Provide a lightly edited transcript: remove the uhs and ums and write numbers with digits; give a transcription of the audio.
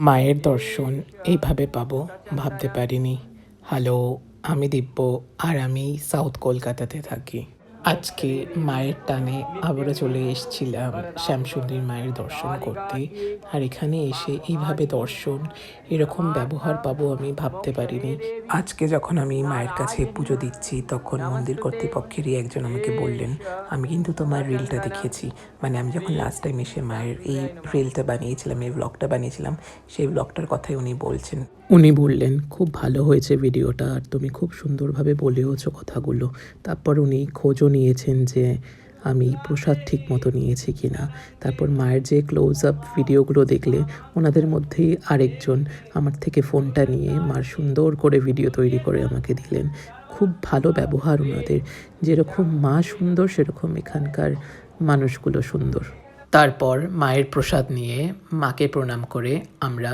মায়ের দর্শন এইভাবে পাবো ভাবতে পারিনি। হ্যালো, আমি দিব্য আর আমি সাউথ কলকাতাতে থাকি। আজকে মায়ের টানে আবারও চলে এসেছিলাম শ্যামসুন্দরী মায়ের দর্শন করতে। আর এখানে এসে এইভাবে দর্শন, এরকম ব্যবহার পাবো আমি ভাবতে পারিনি। আজকে যখন আমি মায়ের কাছে পুজো দিচ্ছি তখন মন্দির কর্তৃপক্ষেরই একজন আমাকে বললেন, "আমি কিন্তু তোমার রিলটা দেখেছি।" মানে আমি যখন লাস্ট টাইম এসে মায়ের এই রিলটা বানিয়েছিলাম, এই ভ্লগটা বানিয়েছিলাম, সেই ভ্লগটার কথাই উনি বলছেন। উনি বললেন, "খুব ভালো হয়েছে ভিডিওটা আর তুমি খুব সুন্দরভাবে বলেওছো কথাগুলো।" তারপর উনি খোঁজও নিয়েছেন যে আমি প্রসাদ ঠিক মতো নিয়েছি কিনা। তারপর মায়ের যে ক্লোজ আপ ভিডিওগুলো দেখলে ওনাদের মধ্যেই আরেকজন আমার থেকে ফোনটা নিয়ে মার সুন্দর করে ভিডিও তৈরি করে আমাকে দিলেন। খুব ভালো ব্যবহার ওনাদের। যেরকম মা সুন্দর সেরকম এখানকার মানুষগুলো সুন্দর। তারপর মায়ের প্রসাদ নিয়ে মাকে প্রণাম করে আমরা